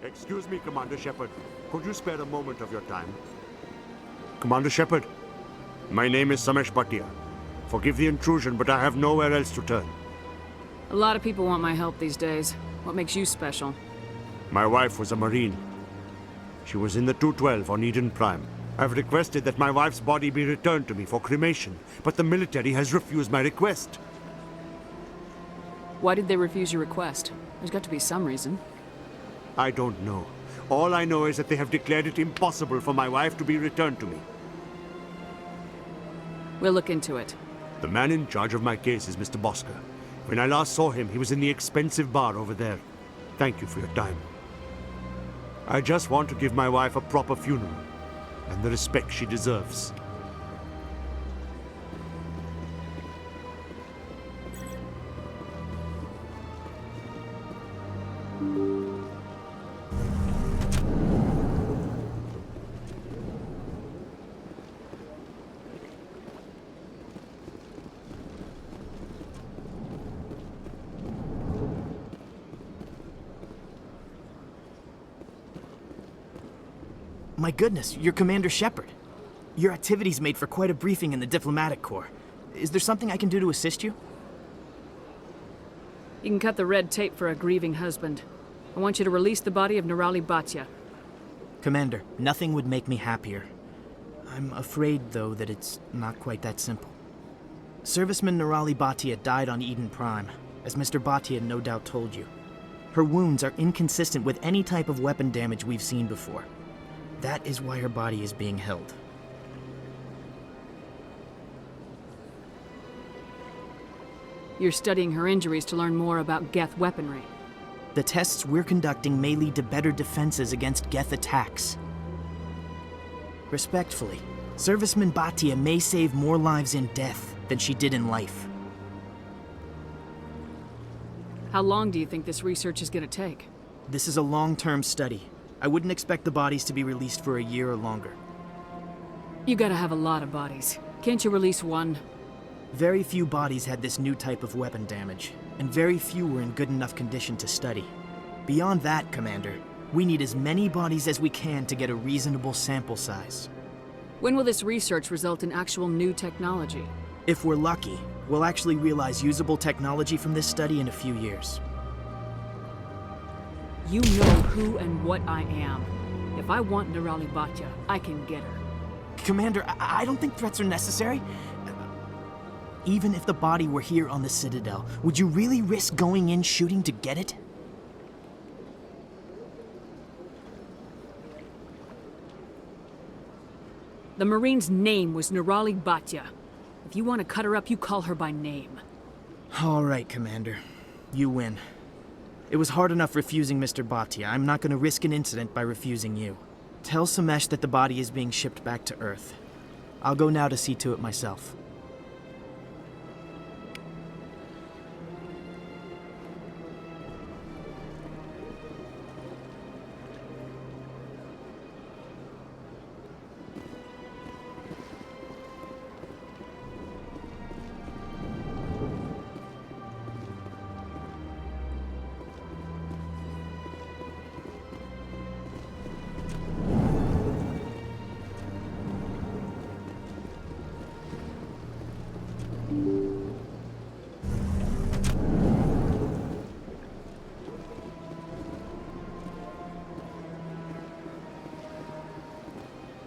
Excuse me, Commander Shepard. Could you spare a moment of your time? Commander Shepard, my name is Samesh Bhatia. Forgive the intrusion, but I have nowhere else to turn. A lot of people want my help these days. What makes you special? My wife was a Marine. She was in the 212 on Eden Prime. I've requested that my wife's body be returned to me for cremation, but the military has refused my request. Why did they refuse your request? There's got to be some reason. I don't know. All I know is that they have declared it impossible for my wife to be returned to me. We'll look into it. The man in charge of my case is Mr. Bosker. When I last saw him, he was in the expensive bar over there. Thank you for your time. I just want to give my wife a proper funeral, and the respect she deserves. My goodness, you're Commander Shepard. Your activities made for quite a briefing in the Diplomatic Corps. Is there something I can do to assist you? You can cut the red tape for a grieving husband. I want you to release the body of Nirali Bhatia. Commander, nothing would make me happier. I'm afraid, though, that it's not quite that simple. Serviceman Nirali Bhatia died on Eden Prime, as Mr. Bhatia no doubt told you. Her wounds are inconsistent with any type of weapon damage we've seen before. That is why her body is being held. You're studying her injuries to learn more about Geth weaponry. The tests we're conducting may lead to better defenses against Geth attacks. Respectfully, Serviceman Bhatia may save more lives in death than she did in life. How long do you think this research is going to take? This is a long-term study. I wouldn't expect the bodies to be released for a year or longer. You gotta have a lot of bodies. Can't you release one? Very few bodies had this new type of weapon damage, and very few were in good enough condition to study. Beyond that, Commander, we need as many bodies as we can to get a reasonable sample size. When will this research result in actual new technology? If we're lucky, we'll actually realize usable technology from this study in a few years. You know who and what I am. If I want Nirali Bhatia, I can get her. Commander, I don't think threats are necessary. Even if the body were here on the Citadel, would you really risk going in shooting to get it? The Marine's name was Nirali Bhatia. If you want to cut her up, you call her by name. All right, Commander. You win. It was hard enough refusing Mr. Bhatia. I'm not going to risk an incident by refusing you. Tell Samesh that the body is being shipped back to Earth. I'll go now to see to it myself.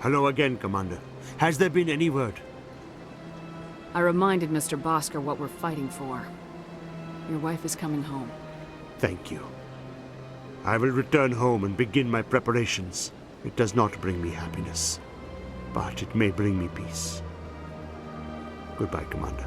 Hello again, Commander. Has there been any word? I reminded Mr. Bosker what we're fighting for. Your wife is coming home. Thank you. I will return home and begin my preparations. It does not bring me happiness, but it may bring me peace. Goodbye, Commander.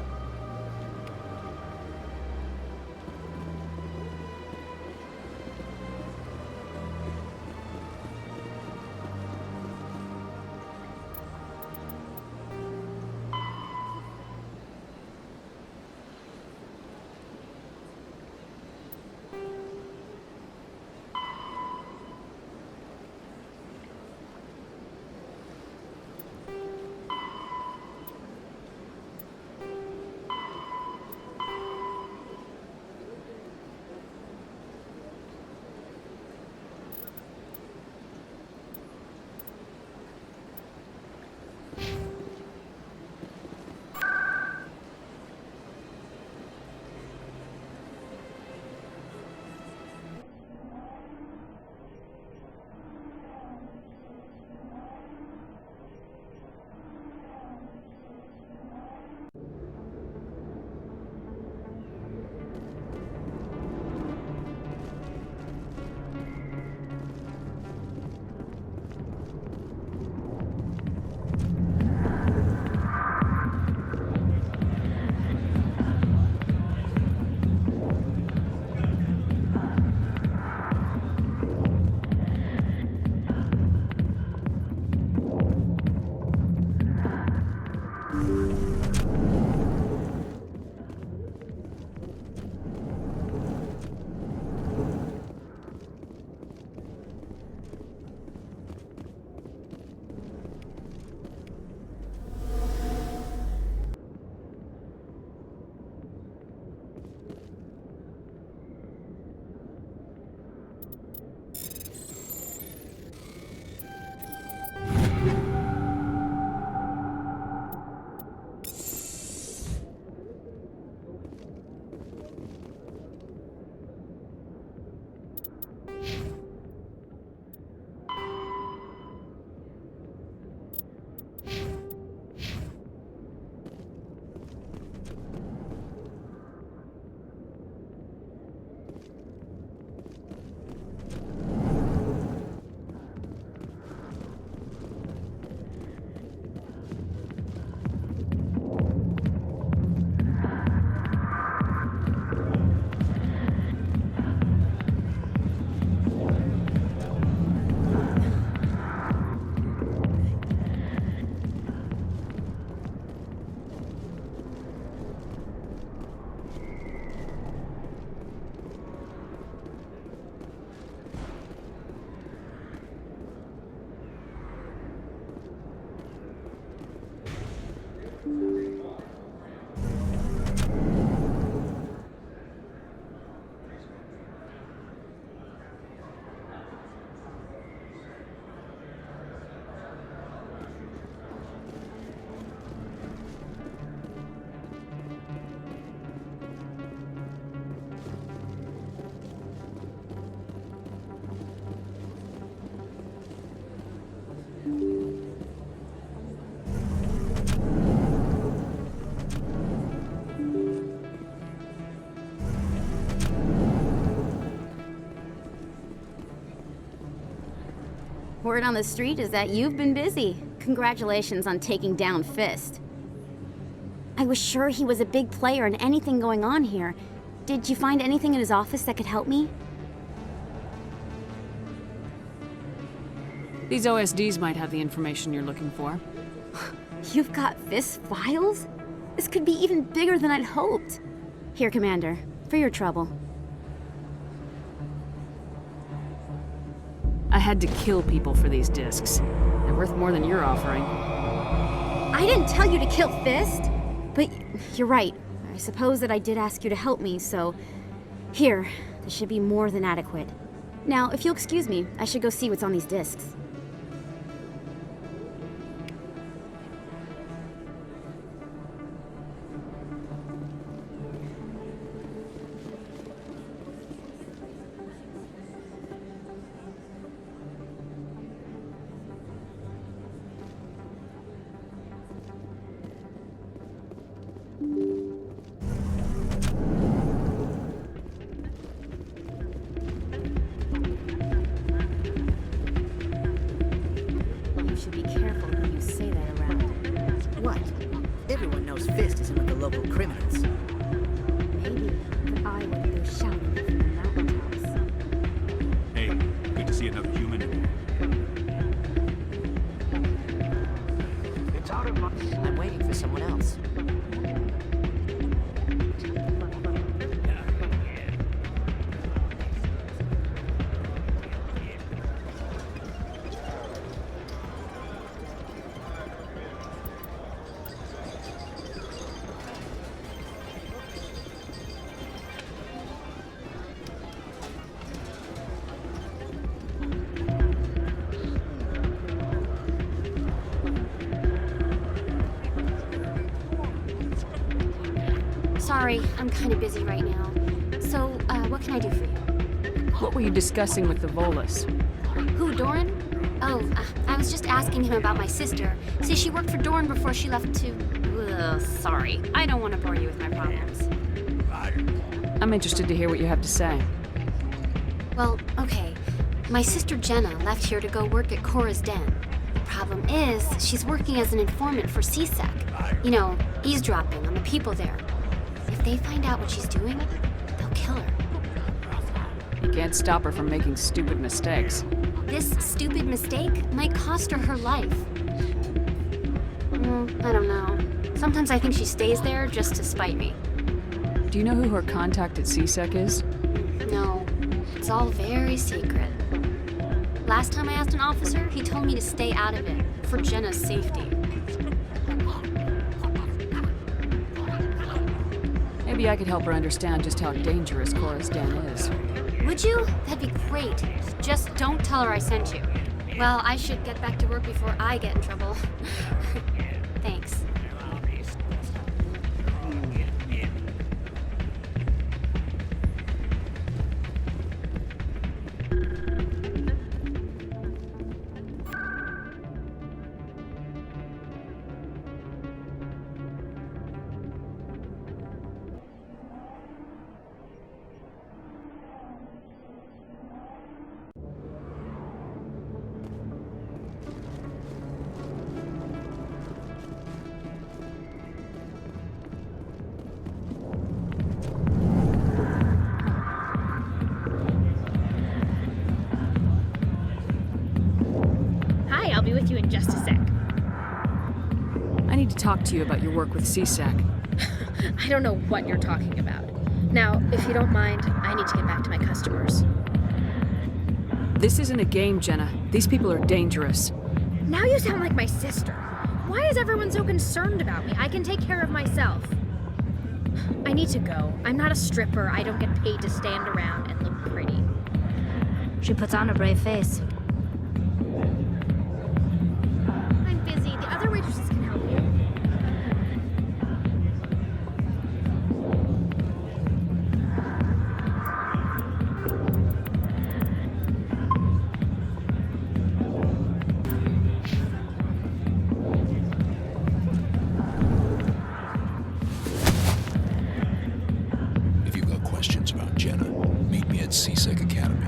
Word on the street is that you've been busy. Congratulations on taking down Fist. I was sure he was a big player in anything going on here. Did you find anything in his office that could help me? These OSDs might have the information you're looking for. You've got Fist files? This could be even bigger than I'd hoped. Here, Commander, for your trouble. I had to kill people for these discs. They're worth more than you're offering. I didn't tell you to kill Fist! But you're right. I suppose that I did ask you to help me, so... Here, this should be more than adequate. Now, if you'll excuse me, I should go see what's on these discs. You should be careful who you say that around. What? Everyone knows Fist isn't with the local criminals. Maybe, but I will be there shouting from the mountaintops. Hey, good to see another human in here. It's out of my... I'm waiting for someone else. Sorry, I'm kind of busy right now. So, what can I do for you? What were you discussing with the Volus? Who, Doran? Oh, I was just asking him about my sister. See, she worked for Doran before she left to... Ugh, sorry. I don't want to bore you with my problems. I'm interested to hear what you have to say. Well, okay. My sister Jenna left here to go work at Cora's Den. The problem is, she's working as an informant for CSEC. You know, eavesdropping on the people there. If they find out what she's doing, they'll kill her. You can't stop her from making stupid mistakes. This stupid mistake might cost her her life. I don't know. Sometimes I think she stays there just to spite me. Do you know who her contact at CSEC is? No, it's all very secret. Last time I asked an officer, he told me to stay out of it, for Jenna's safety. Maybe I could help her understand just how dangerous Cora's Den is. Would you? That'd be great. Just don't tell her I sent you. Well, I should get back to work before I get in trouble. Thanks. I'll be with you in just a sec. I need to talk to you about your work with CSEC. I don't know what you're talking about. Now, if you don't mind, I need to get back to my customers. This isn't a game, Jenna. These people are dangerous. Now you sound like my sister. Why is everyone so concerned about me? I can take care of myself. I need to go. I'm not a stripper. I don't get paid to stand around and look pretty. She puts on a brave face. I'm busy. The other waitresses can help you. If you've got questions about Jenna, meet me at CSEC Academy.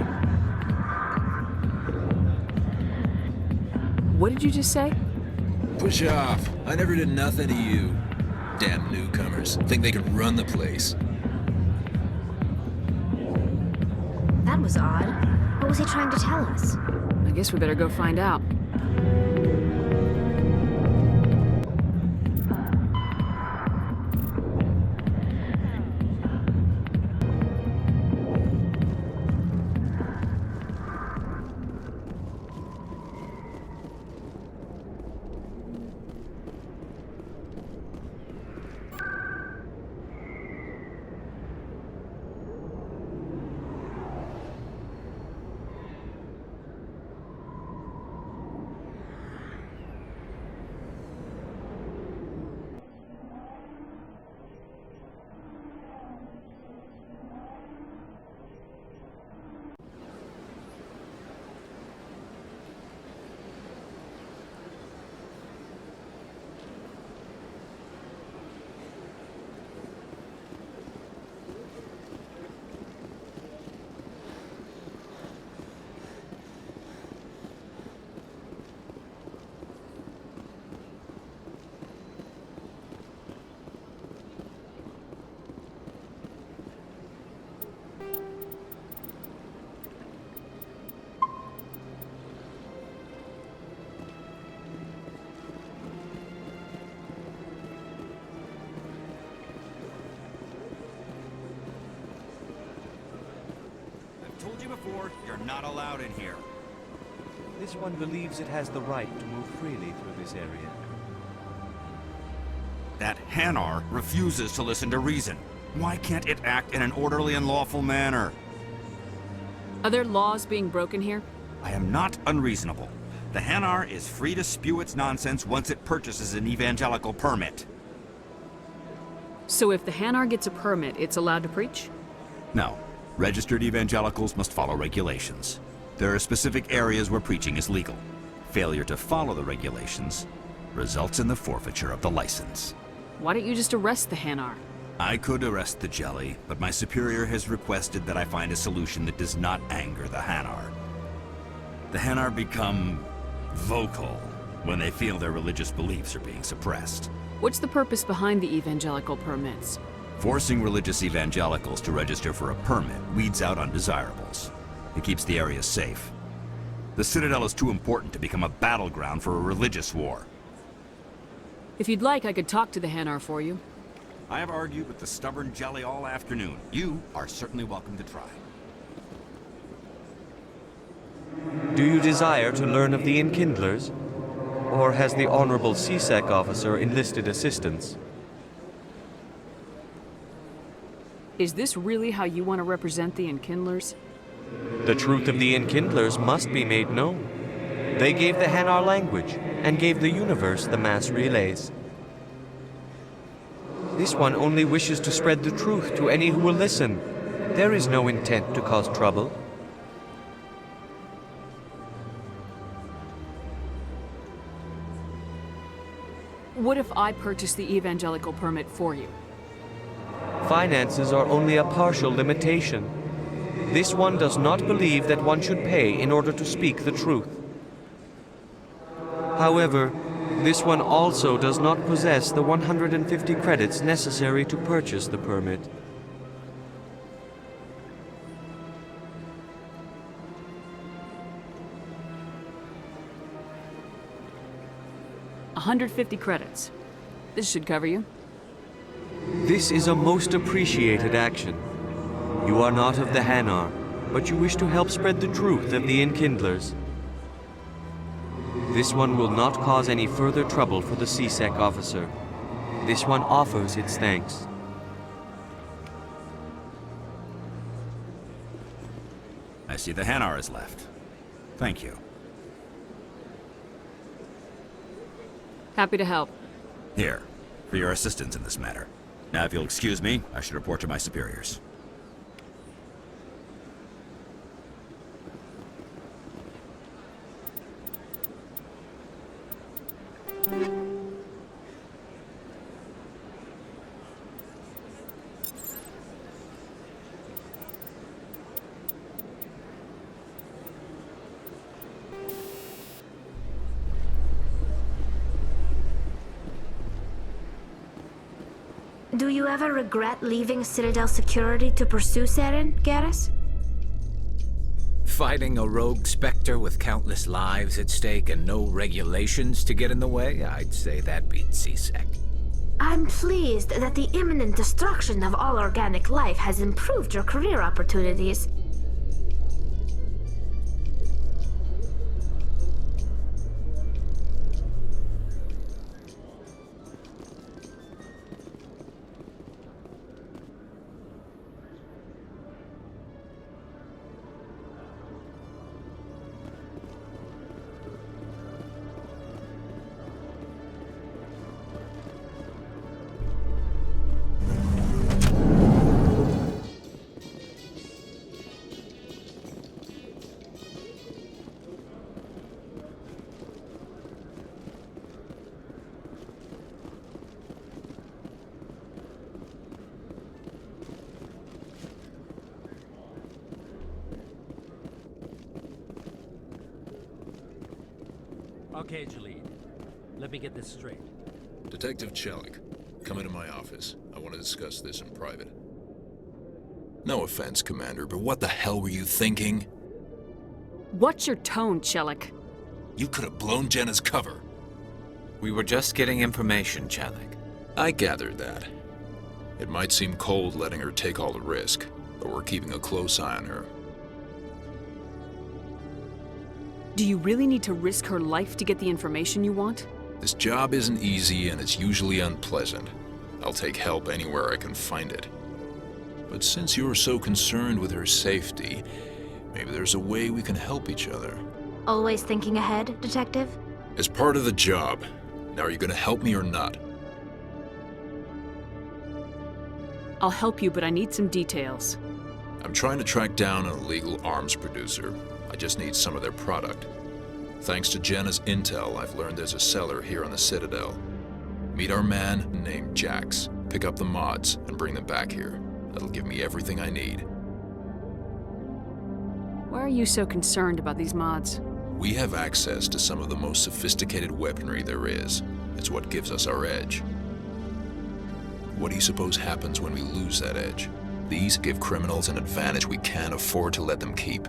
What did you just say? Push off. I never did nothing to you. Damn newcomers. Think they can run the place. That was odd. What was he trying to tell us? I guess we better go find out. Told you before, you're not allowed in here. This one believes it has the right to move freely through this area. That Hanar refuses to listen to reason. Why can't it act in an orderly and lawful manner? Are there laws being broken here? I am not unreasonable. The Hanar is free to spew its nonsense once it purchases an evangelical permit. So if the Hanar gets a permit, it's allowed to preach? No. Registered evangelicals must follow regulations. There are specific areas where preaching is legal. Failure to follow the regulations results in the forfeiture of the license. Why don't you just arrest the Hanar? I could arrest the jelly, but my superior has requested that I find a solution that does not anger the Hanar. The Hanar become vocal when they feel their religious beliefs are being suppressed. What's the purpose behind the evangelical permits? Forcing religious evangelicals to register for a permit weeds out undesirables. It keeps the area safe. The Citadel is too important to become a battleground for a religious war. If you'd like, I could talk to the Hanar for you. I have argued with the stubborn jelly all afternoon. You are certainly welcome to try. Do you desire to learn of the Enkindlers? Or has the Honorable CSEC officer enlisted assistance? Is this really how you want to represent the Enkindlers? The truth of the Enkindlers must be made known. They gave the Hanar language, and gave the universe the mass relays. This one only wishes to spread the truth to any who will listen. There is no intent to cause trouble. What if I purchase the evangelical permit for you? Finances are only a partial limitation. This one does not believe that one should pay in order to speak the truth. However, this one also does not possess the 150 credits necessary to purchase the permit. $150 credits. This should cover you. This is a most appreciated action. You are not of the Hanar, but you wish to help spread the truth of the Enkindlers. This one will not cause any further trouble for the CSEC officer. This one offers its thanks. I see the Hanar is left. Thank you. Happy to help. Here, for your assistance in this matter. Now, if you'll excuse me, I should report to my superiors. Do you ever regret leaving Citadel security to pursue Seren, Garrus? Fighting a rogue spectre with countless lives at stake and no regulations to get in the way? I'd say that beats CSEC. I'm pleased that the imminent destruction of all organic life has improved your career opportunities. Okay, Jalid. Let me get this straight. Detective Chelik, come into my office. I want to discuss this in private. No offense, Commander, but what the hell were you thinking? What's your tone, Chelik? You could have blown Jenna's cover. We were just getting information, Chelik. I gathered that. It might seem cold letting her take all the risk, but we're keeping a close eye on her. Do you really need to risk her life to get the information you want? This job isn't easy and it's usually unpleasant. I'll take help anywhere I can find it. But since you're so concerned with her safety, maybe there's a way we can help each other. Always thinking ahead, Detective? As part of the job. Now, are you gonna help me or not? I'll help you, but I need some details. I'm trying to track down an illegal arms producer. I just need some of their product. Thanks to Jenna's intel, I've learned there's a seller here on the Citadel. Meet our man named Jax, pick up the mods, and bring them back here. That'll give me everything I need. Why are you so concerned about these mods? We have access to some of the most sophisticated weaponry there is. It's what gives us our edge. What do you suppose happens when we lose that edge? These give criminals an advantage we can't afford to let them keep.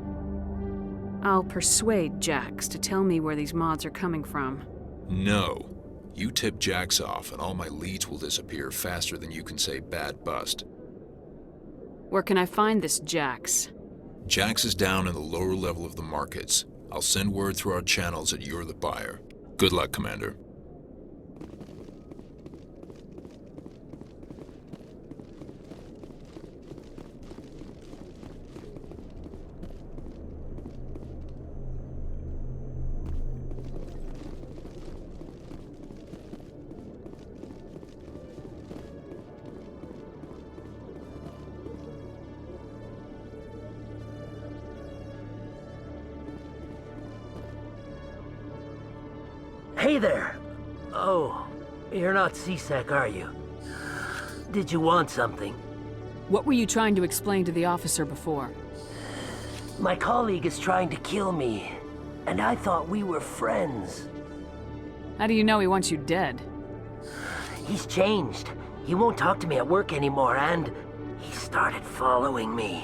I'll persuade Jax to tell me where these mods are coming from. No. You tip Jax off and all my leads will disappear faster than you can say bad bust. Where can I find this Jax? Jax is down in the lower level of the markets. I'll send word through our channels that you're the buyer. Good luck, Commander. Hey there! Oh, you're not CSEC, are you? Did you want something? What were you trying to explain to the officer before? My colleague is trying to kill me, and I thought we were friends. How do you know he wants you dead? He's changed. He won't talk to me at work anymore, and he started following me.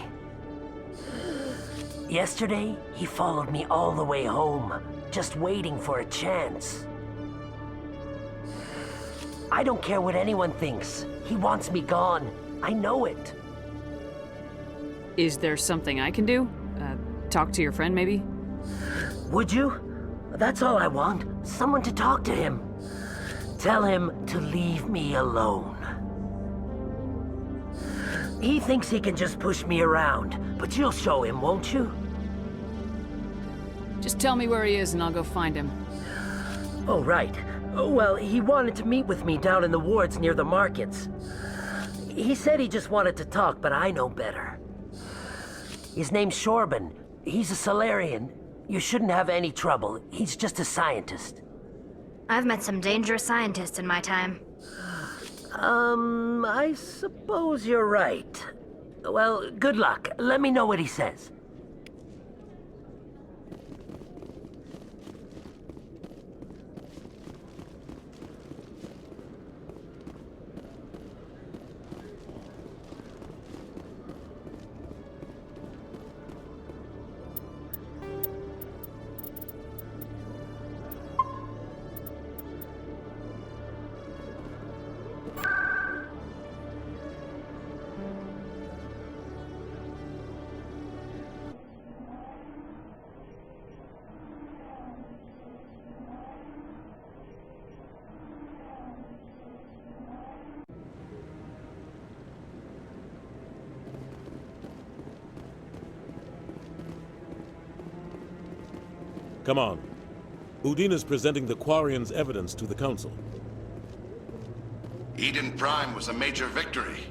Yesterday, he followed me all the way home, just waiting for a chance. I don't care what anyone thinks. He wants me gone. I know it. Is there something I can do? Talk to your friend, maybe? Would you? That's all I want. Someone to talk to him. Tell him to leave me alone. He thinks he can just push me around, but you'll show him, won't you? Just tell me where he is and I'll go find him. Oh, right. Well, he wanted to meet with me down in the wards near the markets. He said he just wanted to talk, but I know better. His name's Shorban. He's a Solarian. You shouldn't have any trouble. He's just a scientist. I've met some dangerous scientists in my time. I suppose you're right. Well, good luck. Let me know what he says. Come on. Udina's presenting the Quarian's evidence to the Council. Eden Prime was a major victory.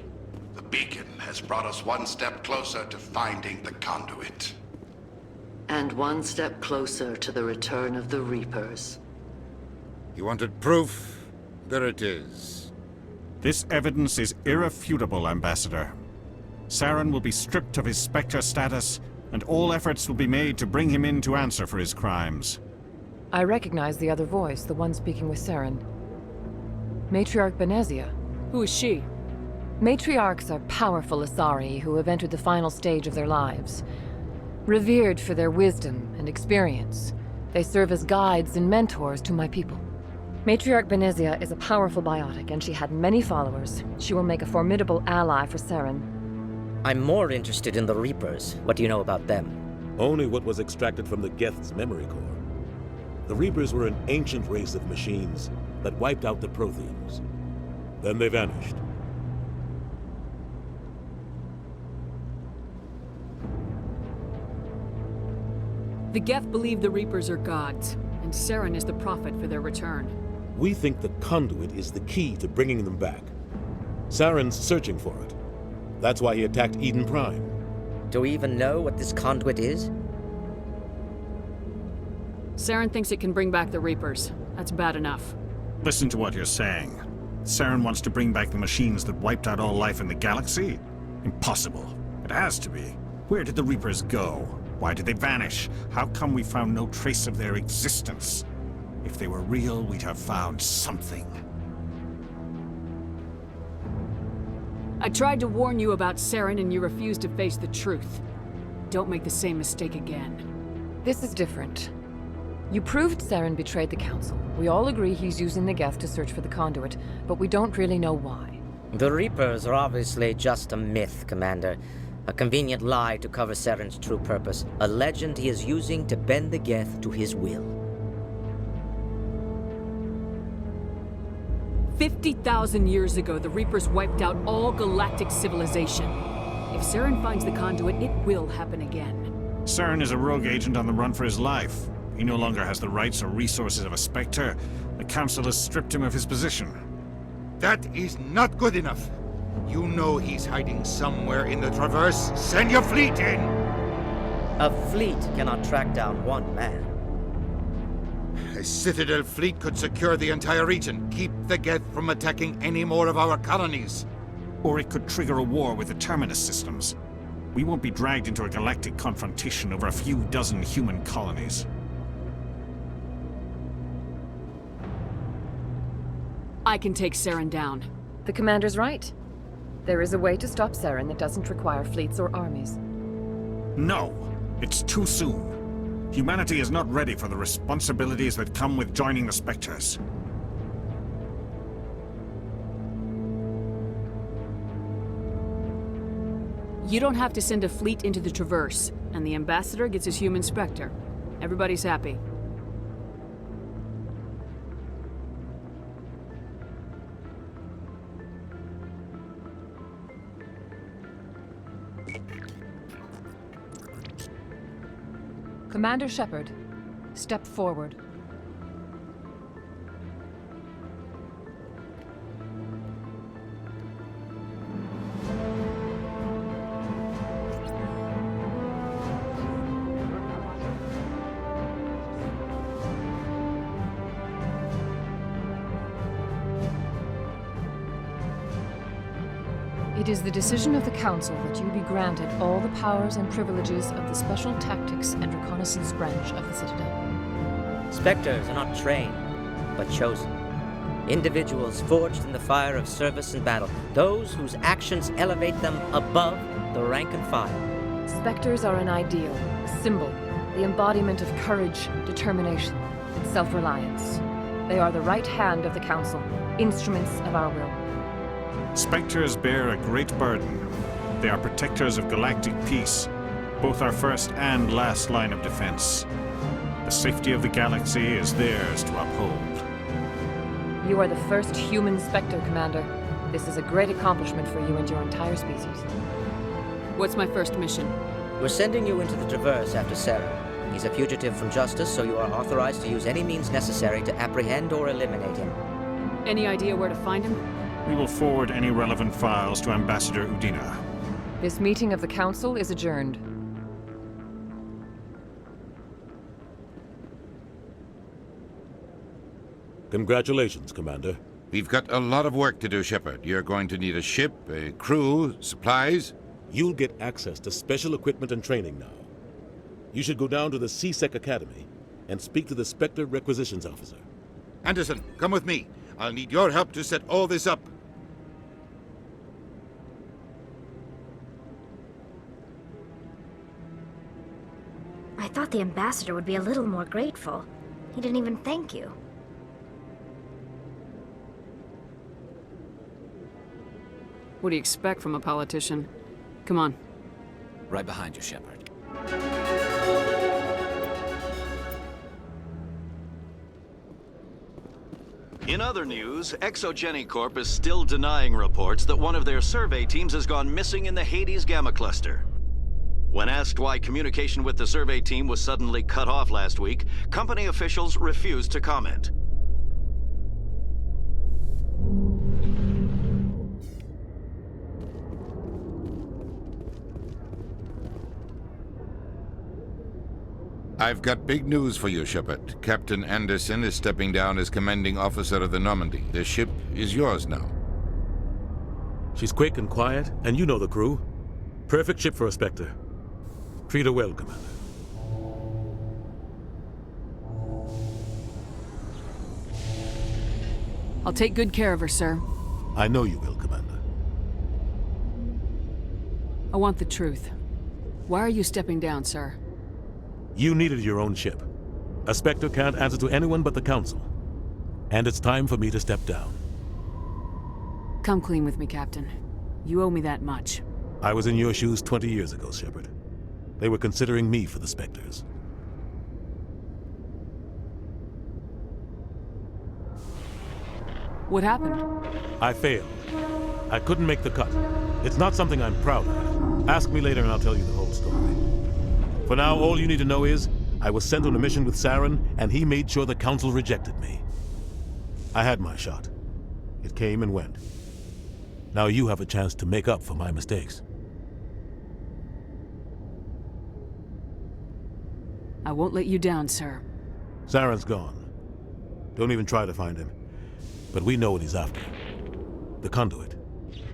The beacon has brought us one step closer to finding the conduit. And one step closer to the return of the Reapers. You wanted proof? There it is. This evidence is irrefutable, Ambassador. Saren will be stripped of his Spectre status, and all efforts will be made to bring him in to answer for his crimes. I recognize the other voice, the one speaking with Saren. Matriarch Benezia. Who is she? Matriarchs are powerful Asari who have entered the final stage of their lives. Revered for their wisdom and experience, they serve as guides and mentors to my people. Matriarch Benezia is a powerful biotic, and she had many followers. She will make a formidable ally for Saren. I'm more interested in the Reapers. What do you know about them? Only what was extracted from the Geth's memory core. The Reapers were an ancient race of machines that wiped out the Protheans. Then they vanished. The Geth believe the Reapers are gods, and Saren is the prophet for their return. We think the conduit is the key to bringing them back. Saren's searching for it. That's why he attacked Eden Prime. Do we even know what this conduit is? Saren thinks it can bring back the Reapers. That's bad enough. Listen to what you're saying. Saren wants to bring back the machines that wiped out all life in the galaxy? Impossible. It has to be. Where did the Reapers go? Why did they vanish? How come we found no trace of their existence? If they were real, we'd have found something. I tried to warn you about Saren and you refused to face the truth. Don't make the same mistake again. This is different. You proved Saren betrayed the Council. We all agree he's using the Geth to search for the conduit, but we don't really know why. The Reapers are obviously just a myth, Commander. A convenient lie to cover Saren's true purpose. A legend he is using to bend the Geth to his will. 50,000 years ago, the Reapers wiped out all galactic civilization. If Saren finds the conduit, it will happen again. Saren is a rogue agent on the run for his life. He no longer has the rights or resources of a Spectre. The Council has stripped him of his position. That is not good enough. You know he's hiding somewhere in the Traverse. Send your fleet in! A fleet cannot track down one man. A Citadel fleet could secure the entire region, keep the Geth from attacking any more of our colonies. Or it could trigger a war with the Terminus systems. We won't be dragged into a galactic confrontation over a few dozen human colonies. I can take Saren down. The Commander's right. There is a way to stop Saren that doesn't require fleets or armies. No! It's too soon. Humanity is not ready for the responsibilities that come with joining the Spectres. You don't have to send a fleet into the Traverse, and the Ambassador gets his human Spectre. Everybody's happy. Commander Shepard, step forward. It is the decision of the Council that you be granted all the powers and privileges of the Special Tactics and Reconnaissance branch of the Citadel. Spectres are not trained, but chosen. Individuals forged in the fire of service and battle. Those whose actions elevate them above the rank and file. Spectres are an ideal, a symbol, the embodiment of courage, determination, and self-reliance. They are the right hand of the Council, instruments of our will. Spectres bear a great burden. They are protectors of galactic peace, both our first and last line of defense. The safety of the galaxy is theirs to uphold. You are the first human Spectre, Commander. This is a great accomplishment for you and your entire species. What's my first mission? We're sending you into the Traverse after Saren. He's a fugitive from justice, so you are authorized to use any means necessary to apprehend or eliminate him. Any idea where to find him? We will forward any relevant files to Ambassador Udina. This meeting of the Council is adjourned. Congratulations, Commander. We've got a lot of work to do, Shepard. You're going to need a ship, a crew, supplies. You'll get access to special equipment and training now. You should go down to the CSEC Academy and speak to the Spectre Requisitions Officer. Anderson, come with me. I'll need your help to set all this up. I thought the ambassador would be a little more grateful. He didn't even thank you. What do you expect from a politician? Come on. Right behind you, Shepard. In other news, Exogeny Corp is still denying reports that one of their survey teams has gone missing in the Hades Gamma Cluster. When asked why communication with the survey team was suddenly cut off last week, company officials refused to comment. I've got big news for you, Shepard. Captain Anderson is stepping down as commanding officer of the Normandy. The ship is yours now. She's quick and quiet, and you know the crew. Perfect ship for a Spectre. Treat her well, Commander. I'll take good care of her, sir. I know you will, Commander. I want the truth. Why are you stepping down, sir? You needed your own ship. A Spectre can't answer to anyone but the Council. And it's time for me to step down. Come clean with me, Captain. You owe me that much. I was in your shoes 20 years ago, Shepard. They were considering me for the Spectres. What happened? I failed. I couldn't make the cut. It's not something I'm proud of. Ask me later and I'll tell you the whole story. For now, all you need to know is, I was sent on a mission with Saren, and he made sure the Council rejected me. I had my shot. It came and went. Now you have a chance to make up for my mistakes. I won't let you down, sir. Saren's gone. Don't even try to find him. But we know what he's after. The conduit.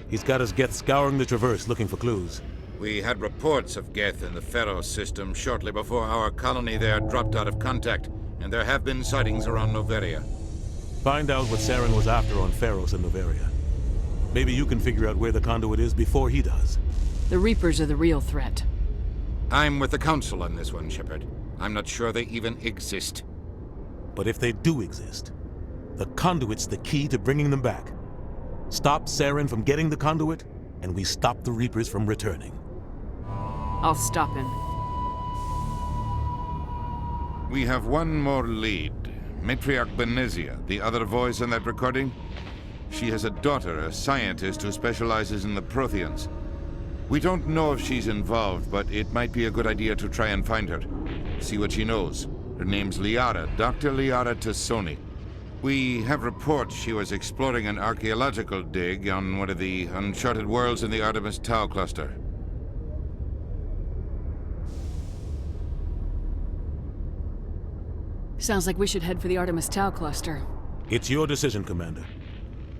He's got his Geth scouring the Traverse looking for clues. We had reports of Geth in the Pharos system shortly before our colony there dropped out of contact, and there have been sightings around Noveria. Find out what Saren was after on Pharos and Noveria. Maybe you can figure out where the conduit is before he does. The Reapers are the real threat. I'm with the Council on this one, Shepard. I'm not sure they even exist. But if they do exist, the conduit's the key to bringing them back. Stop Saren from getting the conduit, and we stop the Reapers from returning. I'll stop him. We have one more lead. Matriarch Benezia, the other voice in that recording. She has a daughter, a scientist who specializes in the Protheans. We don't know if she's involved, but it might be a good idea to try and find her. See what she knows. Her name's Liara, Dr. Liara Tassoni. We have reports she was exploring an archaeological dig on one of the uncharted worlds in the Artemis Tau cluster. Sounds like we should head for the Artemis Tau cluster. It's your decision, Commander.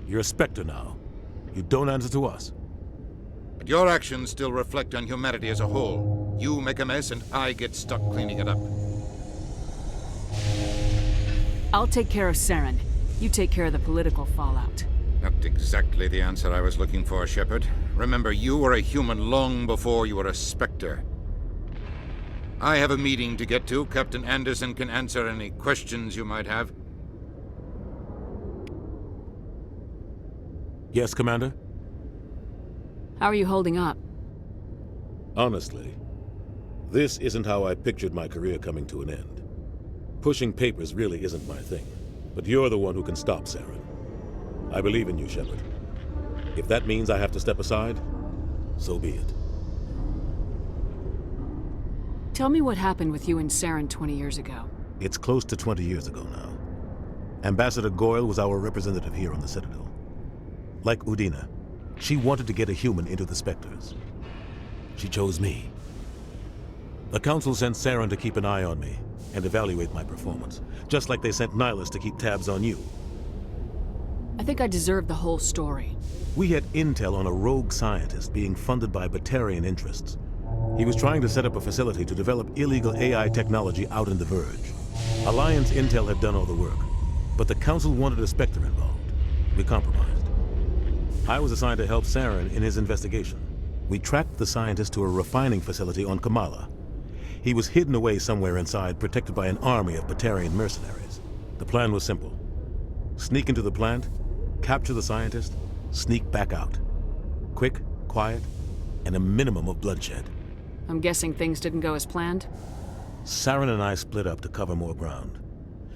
You're a Spectre now. You don't answer to us. But your actions still reflect on humanity as a whole. You make a mess and I get stuck cleaning it up. I'll take care of Saren. You take care of the political fallout. Not exactly the answer I was looking for, Shepard. Remember, you were a human long before you were a Spectre. I have a meeting to get to. Captain Anderson can answer any questions you might have. Yes, Commander? How are you holding up? Honestly, this isn't how I pictured my career coming to an end. Pushing papers really isn't my thing, but you're the one who can stop Saren. I believe in you, Shepard. If that means I have to step aside, so be it. Tell me what happened with you and Saren 20 years ago. It's close to 20 years ago now. Ambassador Goyle was our representative here on the Citadel. Like Udina, she wanted to get a human into the Spectres. She chose me. The Council sent Saren to keep an eye on me and evaluate my performance, just like they sent Nihilus to keep tabs on you. I think I deserve the whole story. We had intel on a rogue scientist being funded by Batarian interests. He was trying to set up a facility to develop illegal AI technology out in the Verge. Alliance intel had done all the work, but the Council wanted a Spectre involved. We compromised. I was assigned to help Saren in his investigation. We tracked the scientist to a refining facility on Kamala. He was hidden away somewhere inside, protected by an army of Batarian mercenaries. The plan was simple. Sneak into the plant, capture the scientist, sneak back out. Quick, quiet, and a minimum of bloodshed. I'm guessing things didn't go as planned? Saren and I split up to cover more ground.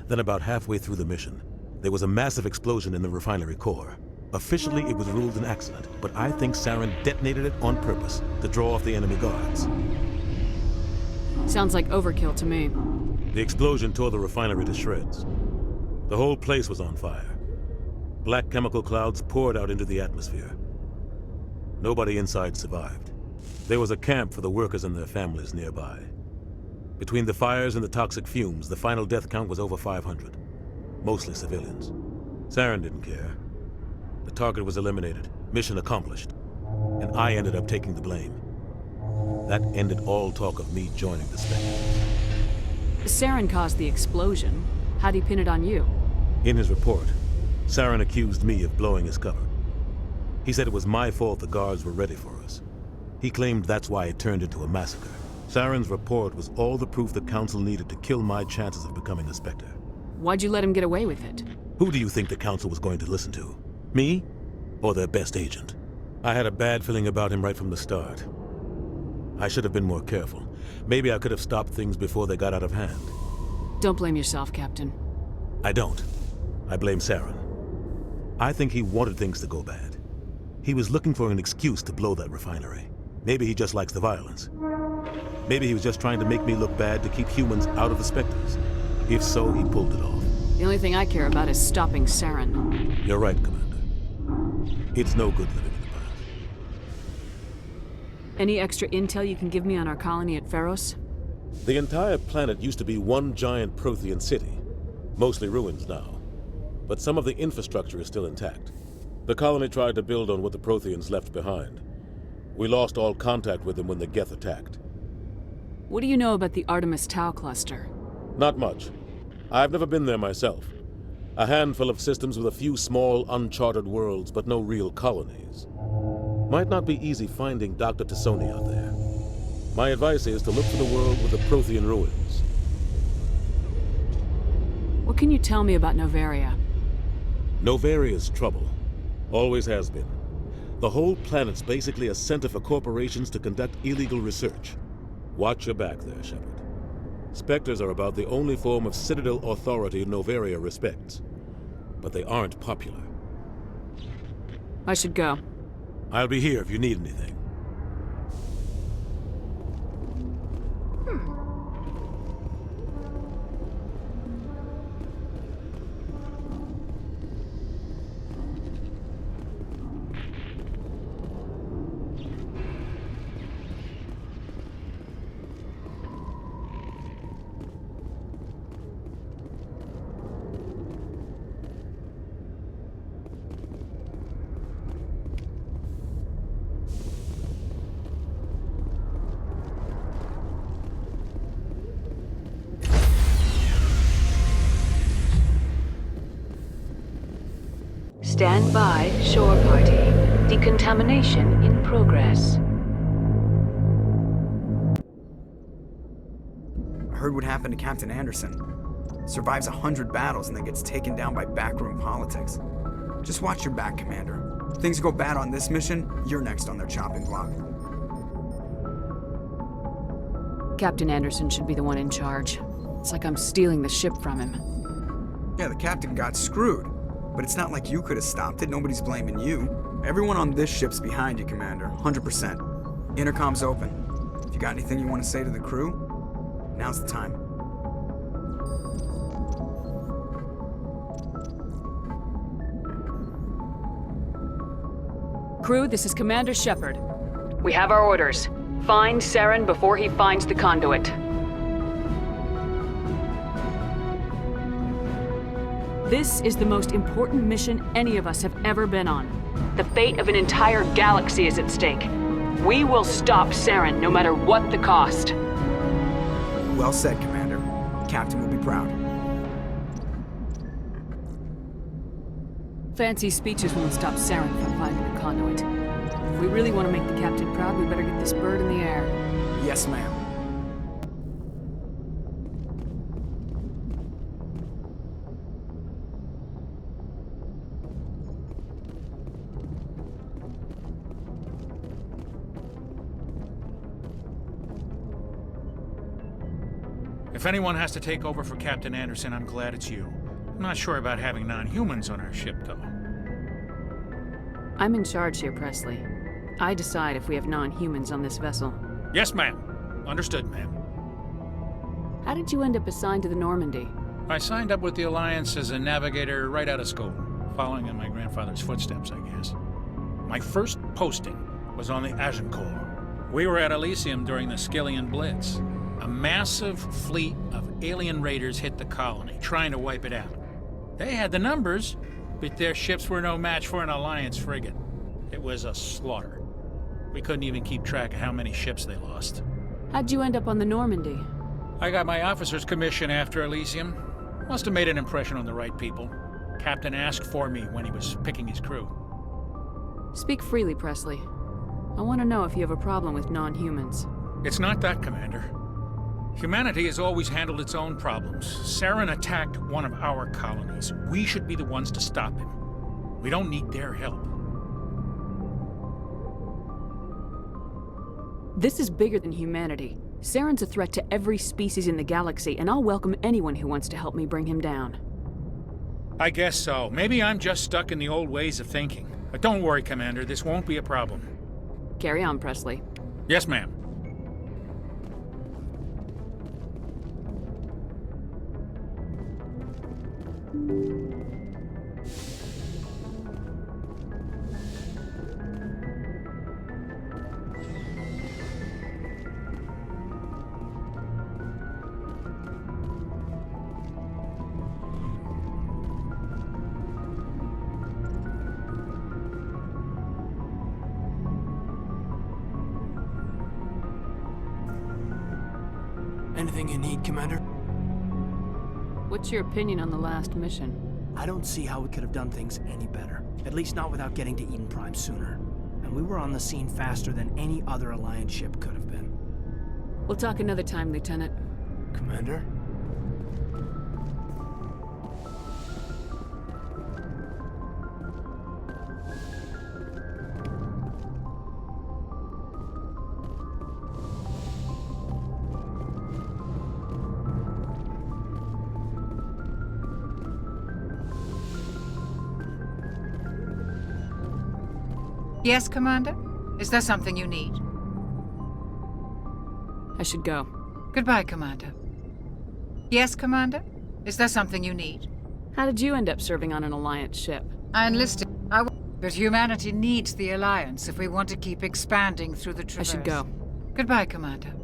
Then about halfway through the mission, there was a massive explosion in the refinery core. Officially, it was ruled an accident, but I think Saren detonated it on purpose to draw off the enemy guards. Sounds like overkill to me. The explosion tore the refinery to shreds. The whole place was on fire. Black chemical clouds poured out into the atmosphere. Nobody inside survived. There was a camp for the workers and their families nearby. Between the fires and the toxic fumes, the final death count was over 500. Mostly civilians. Saren didn't care. The target was eliminated, mission accomplished, and I ended up taking the blame. That ended all talk of me joining the Spectre. Saren caused the explosion. How'd he pin it on you? In his report, Saren accused me of blowing his cover. He said it was my fault the guards were ready for us. He claimed that's why it turned into a massacre. Saren's report was all the proof the Council needed to kill my chances of becoming a Spectre. Why'd you let him get away with it? Who do you think the Council was going to listen to? Me? Or their best agent? I had a bad feeling about him right from the start. I should have been more careful. Maybe I could have stopped things before they got out of hand. Don't blame yourself, Captain. I don't. I blame Saren. I think he wanted things to go bad. He was looking for an excuse to blow that refinery. Maybe he just likes the violence. Maybe he was just trying to make me look bad to keep humans out of the Spectres. If so, he pulled it off. The only thing I care about is stopping Saren. You're right, Commander. It's no good living in the past. Any extra intel you can give me on our colony at Pharos? The entire planet used to be one giant Prothean city. Mostly ruins now. But some of the infrastructure is still intact. The colony tried to build on what the Protheans left behind. We lost all contact with them when the Geth attacked. What do you know about the Artemis Tau cluster? Not much. I've never been there myself. A handful of systems with a few small, uncharted worlds, but no real colonies. Might not be easy finding Dr. Tassoni out there. My advice is to look for the world with the Prothean ruins. What can you tell me about Novaria? Novaria's trouble. Always has been. The whole planet's basically a center for corporations to conduct illegal research. Watch your back there, Shepard. Spectres are about the only form of Citadel authority Novaria respects. But they aren't popular. I should go. I'll be here if you need anything. Stand by, shore party. Decontamination in progress. I heard what happened to Captain Anderson. Survives 100 battles and then gets taken down by backroom politics. Just watch your back, Commander. If things go bad on this mission, you're next on their chopping block. Captain Anderson should be the one in charge. It's like I'm stealing the ship from him. Yeah, the captain got screwed. But it's not like you could have stopped it. Nobody's blaming you. Everyone on this ship's behind you, Commander. 100%. Intercom's open. If you got anything you want to say to the crew, Now's the time. Crew, this is Commander Shepard. We have our orders. Find Saren before he finds the conduit. This is the most important mission any of us have ever been on. The fate of an entire galaxy is at stake. We will stop Saren, no matter what the cost. Well said, Commander. The Captain will be proud. Fancy speeches won't stop Saren from finding the conduit. If we really want to make the Captain proud, we better get this bird in the air. Yes, ma'am. If anyone has to take over for Captain Anderson, I'm glad it's you. I'm not sure about having non-humans on our ship, though. I'm in charge here, Presley. I decide if we have non-humans on this vessel. Yes, ma'am. Understood, ma'am. How did you end up assigned to the Normandy? I signed up with the Alliance as a navigator right out of school, following in my grandfather's footsteps, I guess. My first posting was on the Agincourt. We were at Elysium during the Skillian Blitz. A massive fleet of alien raiders hit the colony, trying to wipe it out. They had the numbers, but their ships were no match for an Alliance frigate. It was a slaughter. We couldn't even keep track of how many ships they lost. How'd you end up on the Normandy? I got my officer's commission after Elysium. Must have made an impression on the right people. Captain asked for me when he was picking his crew. Speak freely, Presley. I want to know if you have a problem with non-humans. It's not that, Commander. Humanity has always handled its own problems. Saren attacked one of our colonies. We should be the ones to stop him. We don't need their help. This is bigger than humanity. Saren's a threat to every species in the galaxy, and I'll welcome anyone who wants to help me bring him down. I guess so. Maybe I'm just stuck in the old ways of thinking. But don't worry, Commander. This won't be a problem. Carry on, Presley. Yes, ma'am. Anything you need, Commander? What's your opinion on the last mission? I don't see how we could have done things any better. At least not without getting to Eden Prime sooner. And we were on the scene faster than any other Alliance ship could have been. We'll talk another time, Lieutenant. Commander? Yes, Commander? Is there something you need? I should go. Goodbye, Commander. Yes, Commander? Is there something you need? How did you end up serving on an Alliance ship? I enlisted. But humanity needs the Alliance if we want to keep expanding through the Traverse. I should go. Goodbye, Commander.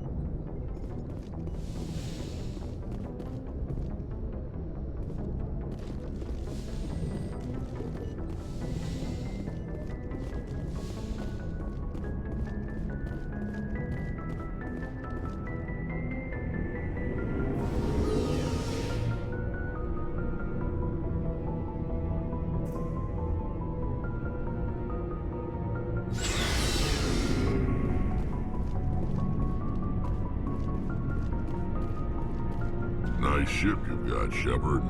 Nice ship you've got, Shepard.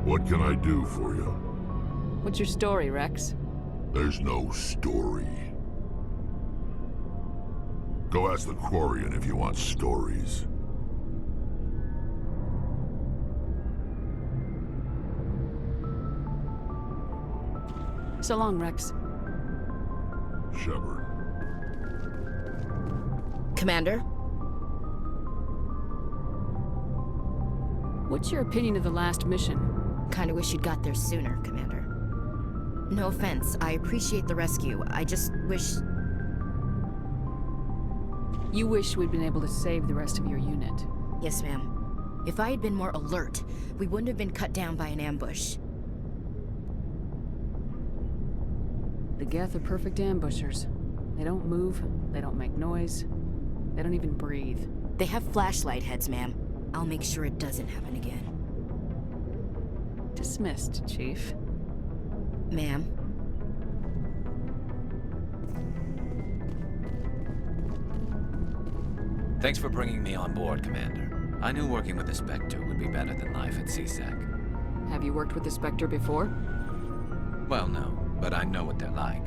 What can I do for you? What's your story, Rex? There's no story. Go ask the Quarian if you want stories. So long, Rex. Shepard. What's your opinion of the last mission? Kinda wish you'd got there sooner, Commander. No offense, I appreciate the rescue. I just wish... You wish we'd been able to save the rest of your unit. Yes, ma'am. If I had been more alert, we wouldn't have been cut down by an ambush. The Geth are perfect ambushers. They don't move, they don't make noise, they don't even breathe. They have flashlight heads, ma'am. I'll make sure it doesn't happen again. Dismissed, Chief. Ma'am. Thanks for bringing me on board, Commander. I knew working with the Spectre would be better than life at CSEC. Have you worked with the Spectre before? Well, no, but I know what they're like.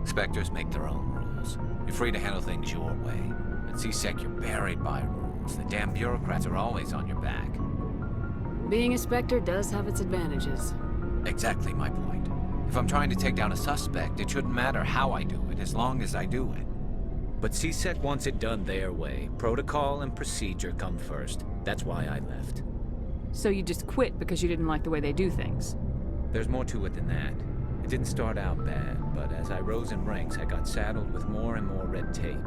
Spectres make their own rules. You're free to handle things your way. At CSEC, you're buried by rules. The damn bureaucrats are always on your back. Being a Spectre does have its advantages. Exactly my point. If I'm trying to take down a suspect, it shouldn't matter how I do it, as long as I do it. But CSEC wants it done their way. Protocol and procedure come first. That's why I left. So you just quit because you didn't like the way they do things? There's more to it than that. It didn't start out bad, but as I rose in ranks, I got saddled with more and more red tape.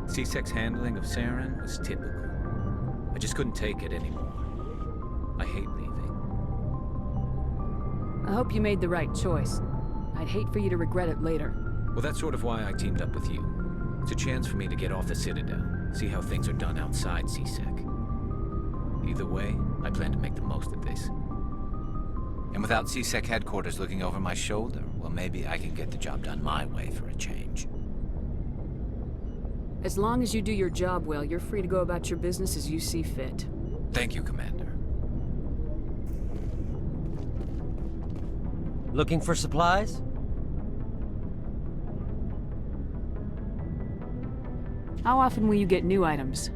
CSEC's handling of Saren was typical. I just couldn't take it anymore. I hate leaving. I hope you made the right choice. I'd hate for you to regret it later. Well, that's sort of why I teamed up with you. It's a chance for me to get off the Citadel, see how things are done outside CSEC. Either way, I plan to make the most of this. And without CSEC headquarters looking over my shoulder, well, maybe I can get the job done my way for a change. As long as you do your job well, you're free to go about your business as you see fit. Thank you, Commander. Looking for supplies? How often will you get new items?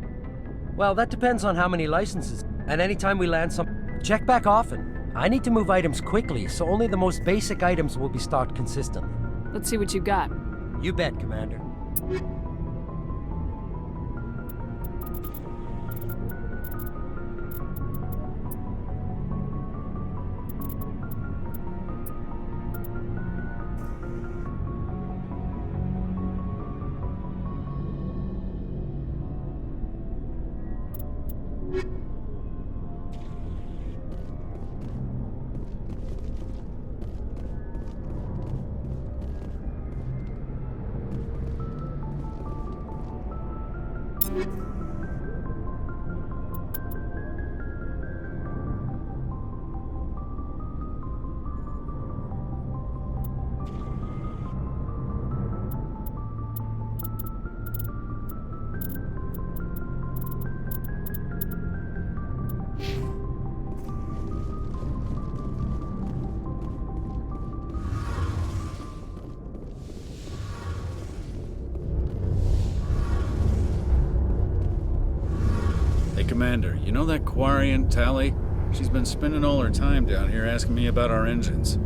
Well, that depends on how many licenses. And anytime we land some... Check back often. I need to move items quickly, so only the most basic items will be stocked consistently. Let's see what you got. You bet, Commander. Commander, you know that Quarian, Tally? She's been spending all her time down here asking me about our engines.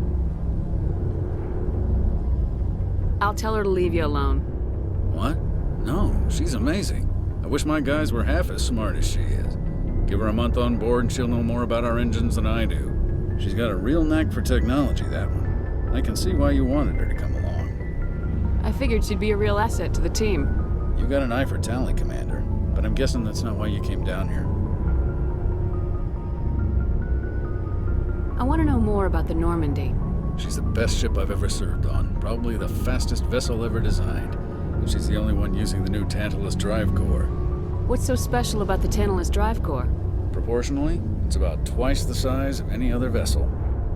I'll tell her to leave you alone. What? No, she's amazing. I wish my guys were half as smart as she is. Give her a month on board and she'll know more about our engines than I do. She's got a real knack for technology, that one. I can see why you wanted her to come along. I figured she'd be a real asset to the team. You got an eye for Tally, Commander. But I'm guessing that's not why you came down here. I want to know more about the Normandy. She's the best ship I've ever served on. Probably the fastest vessel ever designed. And she's the only one using the new Tantalus drive core. What's so special about the Tantalus drive core? Proportionally, it's about twice the size of any other vessel.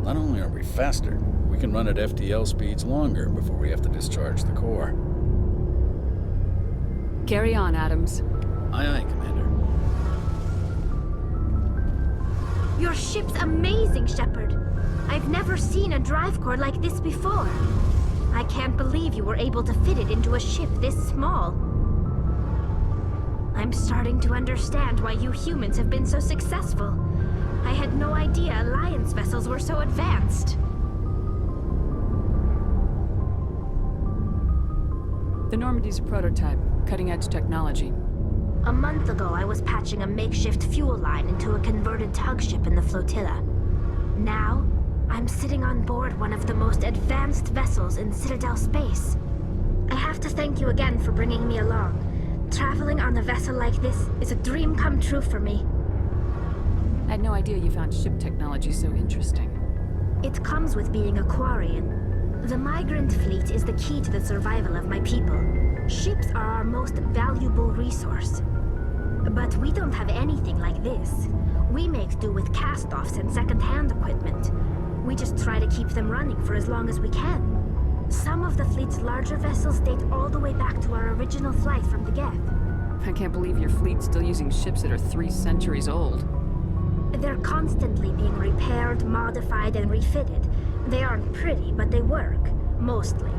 Not only are we faster, we can run at FTL speeds longer before we have to discharge the core. Carry on, Adams. Aye, aye, Commander. Your ship's amazing, Shepard. I've never seen a drive core like this before. I can't believe you were able to fit it into a ship this small. I'm starting to understand why you humans have been so successful. I had no idea Alliance vessels were so advanced. The Normandy's a prototype, cutting-edge technology. A month ago, I was patching a makeshift fuel line into a converted tug ship in the flotilla. Now, I'm sitting on board one of the most advanced vessels in Citadel space. I have to thank you again for bringing me along. Traveling on a vessel like this is a dream come true for me. I had no idea you found ship technology so interesting. It comes with being a Quarian. The migrant fleet is the key to the survival of my people. Ships are our most valuable resource. But we don't have anything like this. We make do with cast-offs and second-hand equipment. We just try to keep them running for as long as we can. Some of the fleet's larger vessels date all the way back to our original flight from the Geth. I can't believe your fleet's still using ships that are 3 centuries old. They're constantly being repaired, modified, and refitted. They aren't pretty, but they work. Mostly.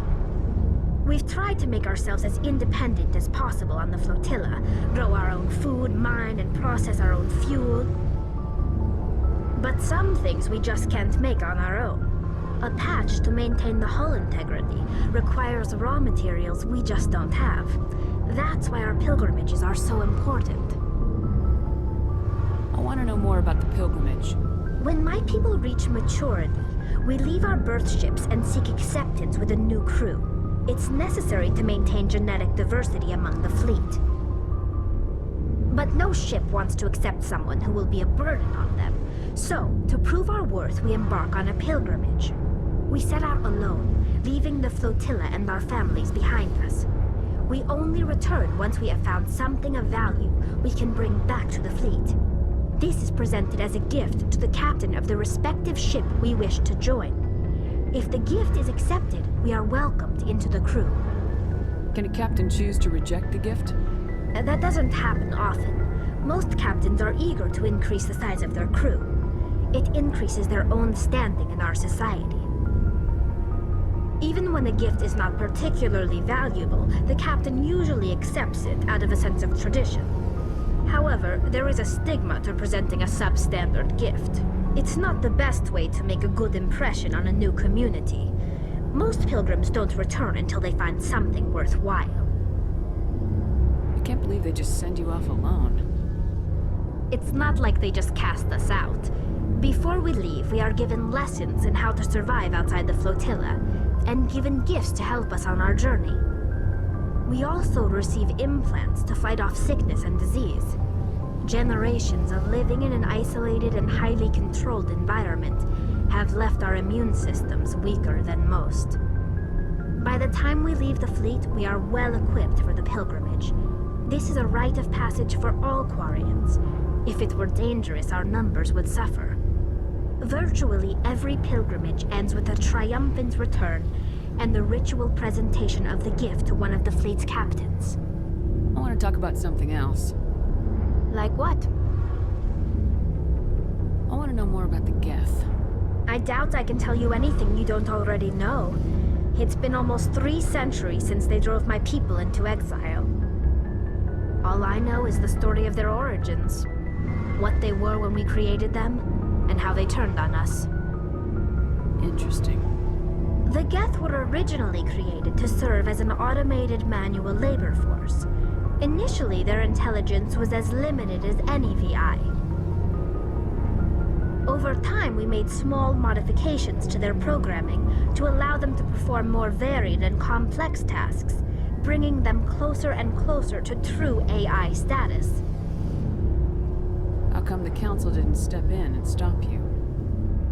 We've tried to make ourselves as independent as possible on the flotilla, grow our own food, mine, and process our own fuel. But some things we just can't make on our own. A patch to maintain the hull integrity requires raw materials we just don't have. That's why our pilgrimages are so important. I want to know more about the pilgrimage. When my people reach maturity, we leave our birth ships and seek acceptance with a new crew. It's necessary to maintain genetic diversity among the fleet. But no ship wants to accept someone who will be a burden on them. So, to prove our worth, we embark on a pilgrimage. We set out alone, leaving the flotilla and our families behind us. We only return once we have found something of value we can bring back to the fleet. This is presented as a gift to the captain of the respective ship we wish to join. If the gift is accepted, we are welcomed into the crew. Can a captain choose to reject the gift? That doesn't happen often. Most captains are eager to increase the size of their crew. It increases their own standing in our society. Even when a gift is not particularly valuable, the captain usually accepts it out of a sense of tradition. However, there is a stigma to presenting a substandard gift. It's not the best way to make a good impression on a new community. Most pilgrims don't return until they find something worthwhile. I can't believe they just send you off alone. It's not like they just cast us out. Before we leave, we are given lessons in how to survive outside the flotilla, and given gifts to help us on our journey. We also receive implants to fight off sickness and disease. Generations of living in an isolated and highly controlled environment have left our immune systems weaker than most. By the time we leave the fleet, we are well equipped for the pilgrimage. This is a rite of passage for all Quarians. If it were dangerous, our numbers would suffer. Virtually every pilgrimage ends with a triumphant return and the ritual presentation of the gift to one of the fleet's captains. I want to talk about something else. Like what? I want to know more about the Geth. I doubt I can tell you anything you don't already know. It's been almost 3 centuries since they drove my people into exile. All I know is the story of their origins. What they were when we created them, and how they turned on us. Interesting. The Geth were originally created to serve as an automated manual labor force. Initially, their intelligence was as limited as any VI. Over time, we made small modifications to their programming to allow them to perform more varied and complex tasks, bringing them closer and closer to true AI status. How come the Council didn't step in and stop you?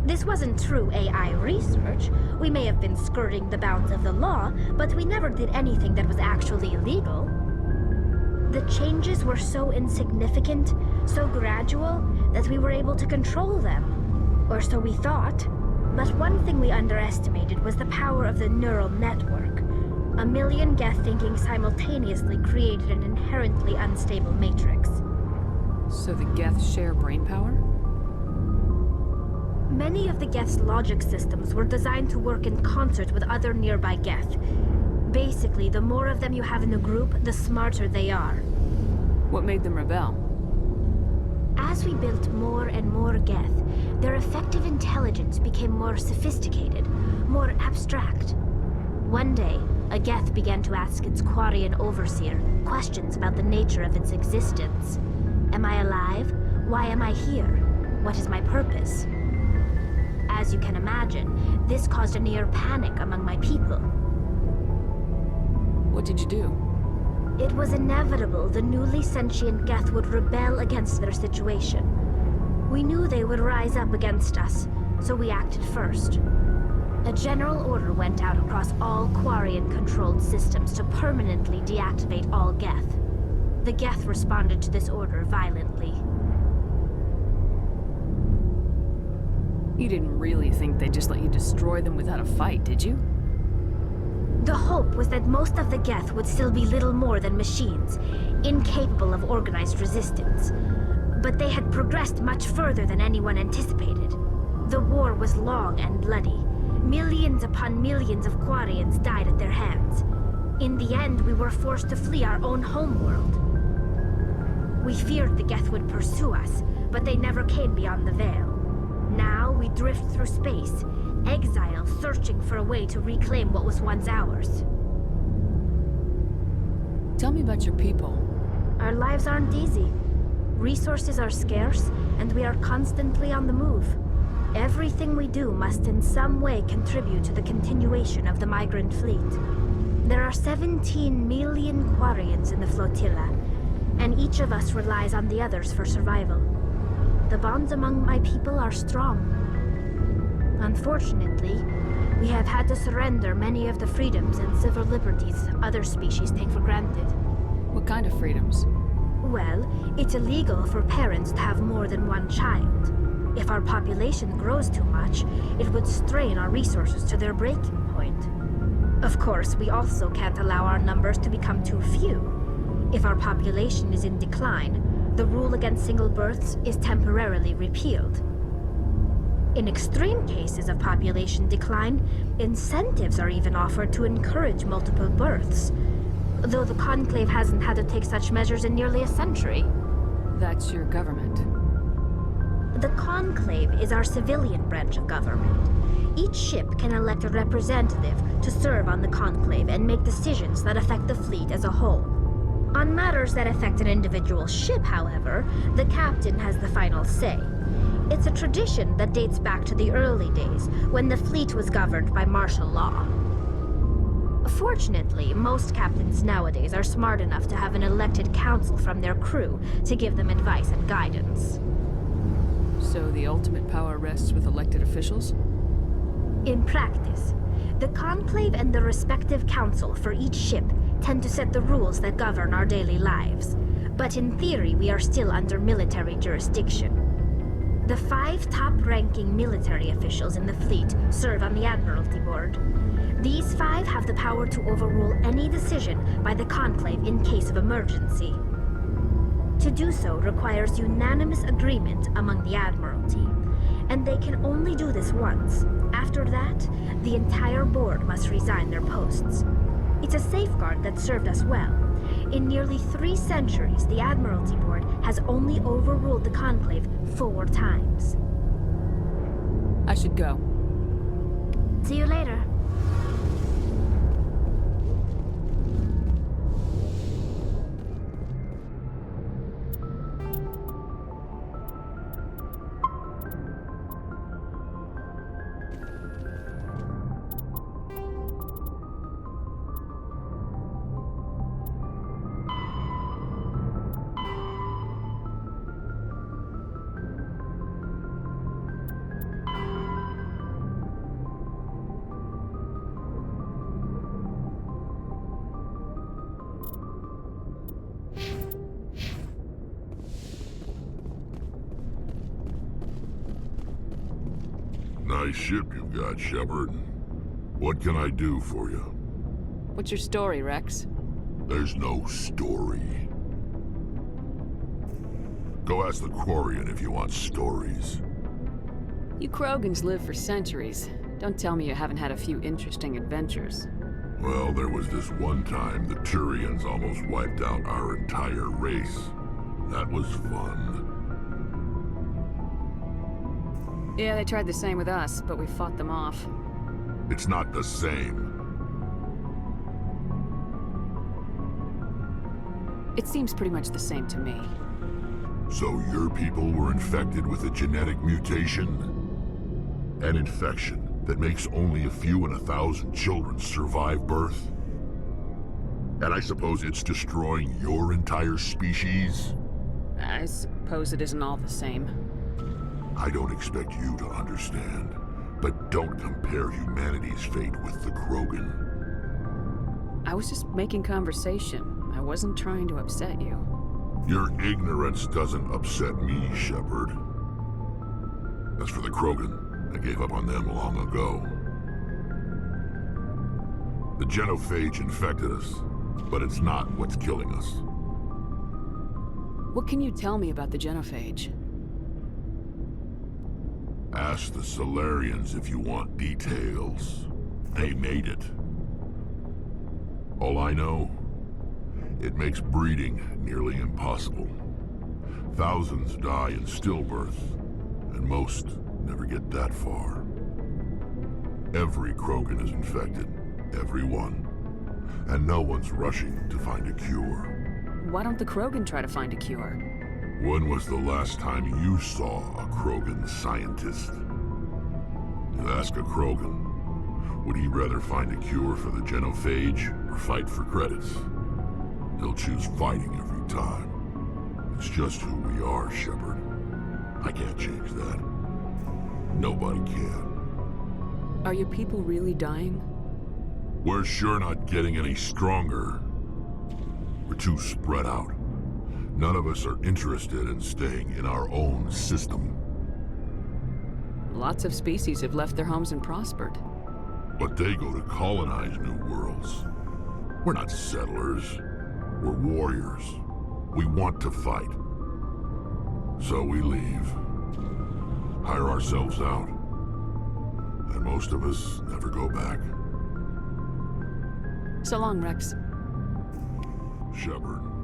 This wasn't true AI research. We may have been skirting the bounds of the law, but we never did anything that was actually illegal. The changes were so insignificant, so gradual, that we were able to control them. Or so we thought. But one thing we underestimated was the power of the neural network. 1 million Geth thinking simultaneously created an inherently unstable matrix. So the Geth share brainpower? Many of the Geth's logic systems were designed to work in concert with other nearby Geth. Basically, the more of them you have in a group, the smarter they are. What made them rebel? As we built more and more Geth, their effective intelligence became more sophisticated, more abstract. One day, a Geth began to ask its Quarian overseer questions about the nature of its existence. Am I alive? Why am I here? What is my purpose? As you can imagine, this caused a near panic among my people. What did you do? It was inevitable the newly sentient Geth would rebel against their situation. We knew they would rise up against us, so we acted first. A general order went out across all Quarian-controlled systems to permanently deactivate all Geth. The Geth responded to this order violently. You didn't really think they'd just let you destroy them without a fight, did you? The hope was that most of the Geth would still be little more than machines, incapable of organized resistance. But they had progressed much further than anyone anticipated. The war was long and bloody. Millions upon millions of Quarians died at their hands. In the end, we were forced to flee our own homeworld. We feared the Geth would pursue us, but they never came beyond the Veil. Now we drift through space, exile searching for a way to reclaim what was once ours. Tell me about your people. Our lives aren't easy. Resources are scarce, and we are constantly on the move. Everything we do must in some way contribute to the continuation of the migrant fleet. There are 17 million Quarians in the flotilla, and each of us relies on the others for survival. The bonds among my people are strong. Unfortunately, we have had to surrender many of the freedoms and civil liberties other species take for granted. What kind of freedoms? Well, it's illegal for parents to have more than one child. If our population grows too much, it would strain our resources to their breaking point. Of course, we also can't allow our numbers to become too few. If our population is in decline, the rule against single births is temporarily repealed. In extreme cases of population decline, incentives are even offered to encourage multiple births, though the Conclave hasn't had to take such measures in nearly a century. That's your government. The Conclave is our civilian branch of government. Each ship can elect a representative to serve on the Conclave and make decisions that affect the fleet as a whole. On matters that affect an individual ship, however, the captain has the final say. It's a tradition that dates back to the early days, when the fleet was governed by martial law. Fortunately, most captains nowadays are smart enough to have an elected council from their crew to give them advice and guidance. So the ultimate power rests with elected officials? In practice, the Conclave and the respective council for each ship tend to set the rules that govern our daily lives. But in theory, we are still under military jurisdiction. The 5 top-ranking military officials in the fleet serve on the Admiralty Board. These 5 have the power to overrule any decision by the Conclave in case of emergency. To do so requires unanimous agreement among the Admiralty, and they can only do this once. After that, the entire board must resign their posts. It's a safeguard that served us well. In nearly 3 centuries, the Admiralty Board has only overruled the Conclave 4 times. I should go. See you later. Nice ship you've got, Shepard. What can I do for you? What's your story, Rex? There's no story. Go ask the Quarian if you want stories. You Krogans live for centuries. Don't tell me you haven't had a few interesting adventures. Well, there was this one time the Turians almost wiped out our entire race. That was fun. Yeah, they tried the same with us, but we fought them off. It's not the same. It seems pretty much the same to me. So your people were infected with a genetic mutation? An infection that makes only a few in 1,000 children survive birth? And I suppose it's destroying your entire species? I suppose it isn't all the same. I don't expect you to understand, but don't compare humanity's fate with the Krogan. I was just making conversation. I wasn't trying to upset you. Your ignorance doesn't upset me, Shepard. As for the Krogan, I gave up on them long ago. The genophage infected us, but it's not what's killing us. What can you tell me about the genophage? Ask the Solarians if you want details. They made it. All I know, it makes breeding nearly impossible. Thousands die in stillbirth, and most never get that far. Every Krogan is infected, every one. And no one's rushing to find a cure. Why don't the Krogan try to find a cure? When was the last time you saw a Krogan scientist? You ask a Krogan, would he rather find a cure for the genophage or fight for credits? He'll choose fighting every time. It's just who we are, Shepard. I can't change that. Nobody can. Are your people really dying? We're sure not getting any stronger. We're too spread out. None of us are interested in staying in our own system. Lots of species have left their homes and prospered. But they go to colonize new worlds. We're not settlers. We're warriors. We want to fight. So we leave. Hire ourselves out. And most of us never go back. So long, Rex. Shepard.